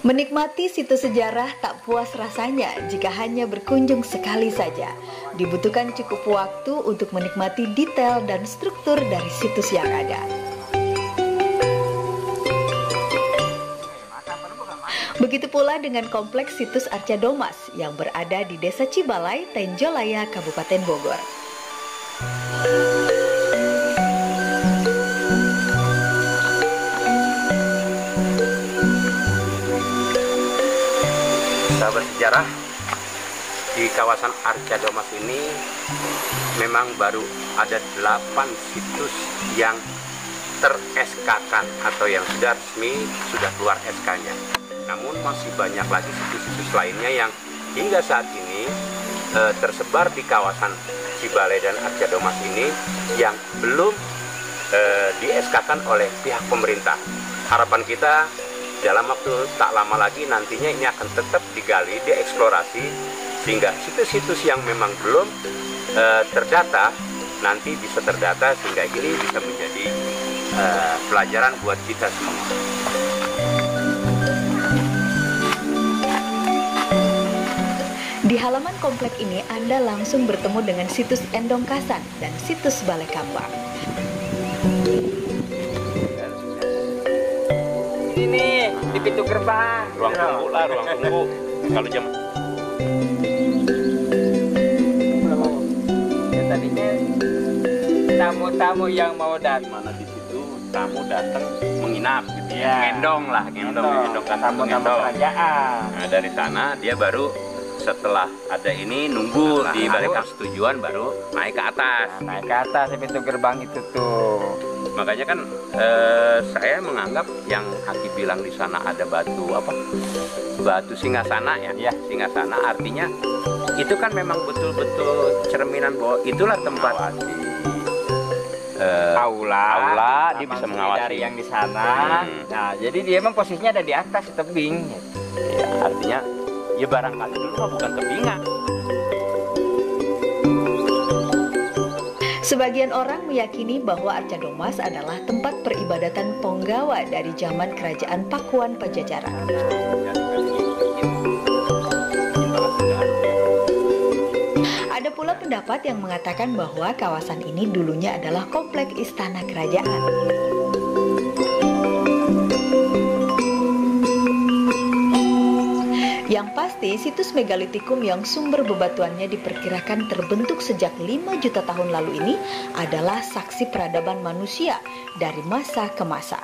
Menikmati situs sejarah tak puas rasanya jika hanya berkunjung sekali saja. Dibutuhkan cukup waktu untuk menikmati detail dan struktur dari situs yang ada. Begitu pula dengan kompleks situs Arca Domas yang berada di Desa Cibalai, Tenjolaya, Kabupaten Bogor. Sahabat sejarah, di kawasan Arca Domas ini memang baru ada 8 situs yang ter-SK-kan atau yang sudah resmi, sudah keluar SK-nya. Namun masih banyak lagi situs-situs lainnya yang hingga saat ini tersebar di kawasan Cibalai dan Arca Domas ini yang belum di-SK-kan oleh pihak pemerintah. Harapan kita dalam waktu tak lama lagi nantinya ini akan tetap digali, dieksplorasi, sehingga situs-situs yang memang belum terdata nanti bisa terdata, sehingga ini bisa menjadi pelajaran buat kita semua. Di halaman komplek ini Anda langsung bertemu dengan situs Endongkasan dan situs Balai Kambang. Ini di pintu gerbang. Ruang tunggu lah, ruang tunggu. Kalau jam ya, tadinya tamu-tamu yang mau datang, mana di situ tamu datang menginap gitu ya. Ngendong lah, ngendong kan tamu-tamu kerajaan. Nah, dari sana dia baru setelah ada ini nunggu di Balai Persetujuan baru naik ke atas. Nah, naik ke atas di pintu gerbang itu tuh. Makanya kan saya menganggap yang Haki bilang di sana ada batu apa? Batu Singgasana ya. Ya. Singgasana artinya itu kan memang betul-betul cerminan bahwa itulah tempat aula dia bisa mengawasi dari yang di sana. Nah, jadi dia memang posisinya ada di atas tebing. Ya, artinya ya barangkali dulu mah bukan tebingan. Sebagian orang meyakini bahwa Arca Domas adalah tempat peribadatan Ponggawa dari zaman Kerajaan Pakuan Pajajaran. Ada pula pendapat yang mengatakan bahwa kawasan ini dulunya adalah komplek istana kerajaan. Yang pasti, situs megalitikum yang sumber bebatuannya diperkirakan terbentuk sejak 5 juta tahun lalu ini adalah saksi peradaban manusia dari masa ke masa.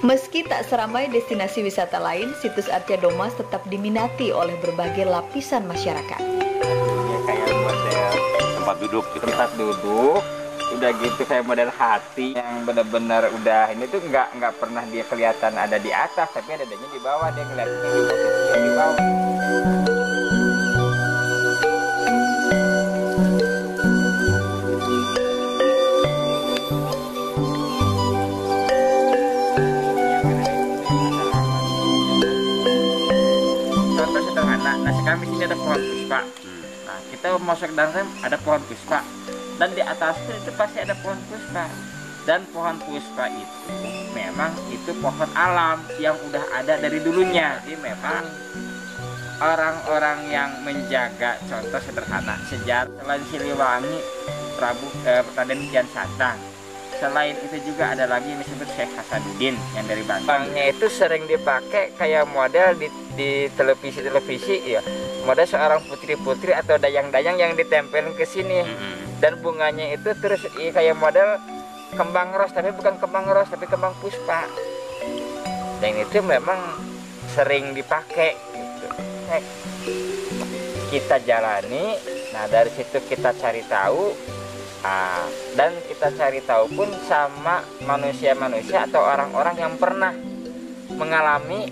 Meski tak seramai destinasi wisata lain, situs Arca Domas tetap diminati oleh berbagai lapisan masyarakat. Ya, kayak model Tempat duduk gitu. tempat duduk. Udah gitu kayak model hati yang benar-benar udah ini tuh nggak pernah dia kelihatan ada di atas, tapi adanya di bawah, dia ngeliatnya di posisi yang di bawah. Contoh sederhana, nasi kami sini ada pohon puspa. Nah, kita masuk dalam ada pohon puspa. Dan di atas itu pasti ada pohon puspa. Dan pohon puspa itu memang itu pohon alam yang udah ada dari dulunya. Jadi memang orang-orang yang menjaga, contoh sederhana sejarah selain Siliwangi, Raden Kian Santang. Selain itu juga ada lagi yang disebut Syekh Hasanuddin yang dari Banten. Bangnya itu sering dipakai kayak model di televisi ya. Model seorang putri-putri atau dayang-dayang yang ditempelin ke sini. Dan bunganya itu terus kayak model kembang ros, tapi bukan kembang ros, tapi kembang puspa. Dan itu memang sering dipakai gitu. Kita jalani, nah dari situ kita cari tahu, dan kita cari tahu pun sama manusia-manusia atau orang-orang yang pernah mengalami,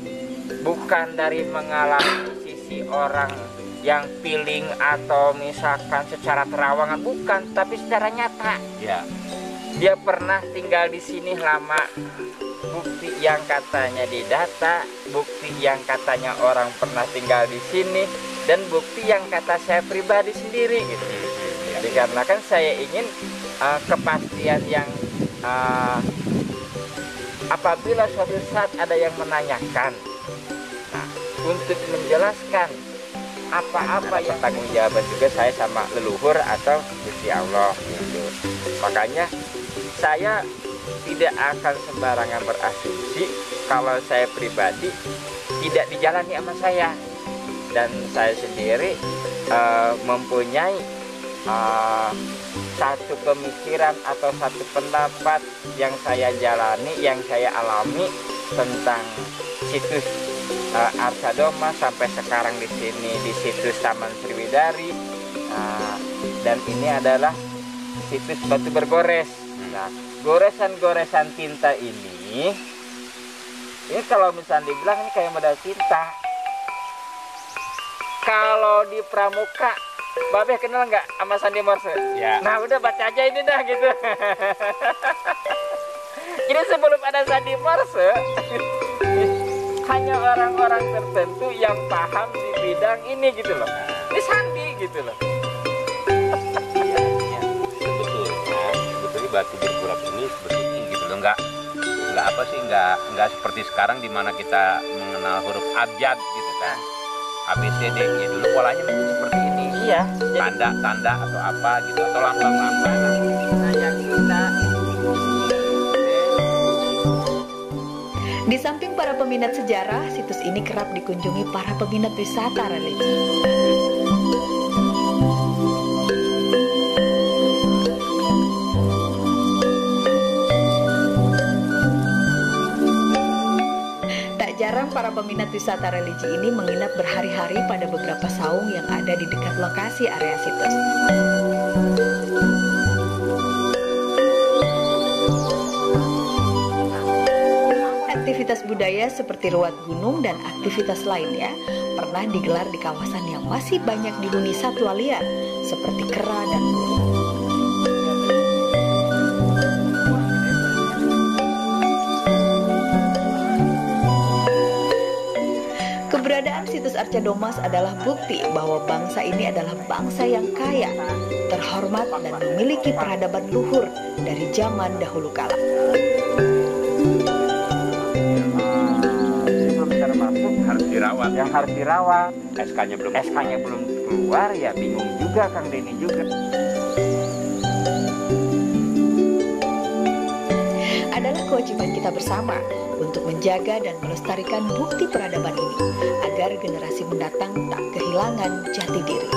bukan dari mengalami sisi orang yang feeling atau misalkan secara terawangan, bukan, tapi secara nyata. Ya. Dia pernah tinggal di sini lama. Bukti yang katanya didata, bukti yang katanya orang pernah tinggal di sini, dan bukti yang kata saya pribadi sendiri gitu. Dikarenakan saya ingin kepastian yang apabila suatu saat ada yang menanyakan, nah, untuk menjelaskan apa-apa yang tanggung jawab juga saya sama leluhur atau Gusti Allah gitu. Makanya saya tidak akan sembarangan berasumsi kalau saya pribadi tidak dijalani sama saya, dan saya sendiri mempunyai satu pemikiran atau satu pendapat yang saya jalani, yang saya alami tentang situs Arca-Doma sampai sekarang di sini di situs Taman Sriwidari, dan ini adalah situs batu bergores. Nah, goresan-goresan tinta ini kalau misalnya dibilang ini kayak modal tinta. Kalau di Pramuka, Babeh kenal nggak sama Sandi Morse? Ya. Nah udah baca aja ini dah gitu. Jadi sebelum ada Sandi Morse, hanya orang-orang tertentu yang paham di bidang ini gitu loh. Ini Sandi gitu loh. Iya. Sebetulnya batu berkurap ini sebetulnya gitu loh, nggak apa sih, nggak seperti sekarang di mana kita mengenal huruf abjad gitu kan, ABCD ya, dulu polanya mungkin seperti ini. Iya. Tanda-tanda atau apa gitu, atau lambang-lambang. Nah yang kita Di samping para peminat sejarah, situs ini kerap dikunjungi para peminat wisata religi. Tak jarang para peminat wisata religi ini menginap berhari-hari pada beberapa saung yang ada di dekat lokasi area situs. Aktivitas budaya seperti ruat gunung dan aktivitas lainnya pernah digelar di kawasan yang masih banyak dihuni satwa liar seperti kera dan burung. Keberadaan situs Arca-Doma adalah bukti bahwa bangsa ini adalah bangsa yang kaya, terhormat dan memiliki peradaban luhur dari zaman dahulu kala. Harus dirawat. yang harus dirawat, SK-nya belum keluar, ya bingung juga Kang Denny juga. Adalah kewajiban kita bersama untuk menjaga dan melestarikan bukti peradaban ini agar generasi mendatang tak kehilangan jati diri.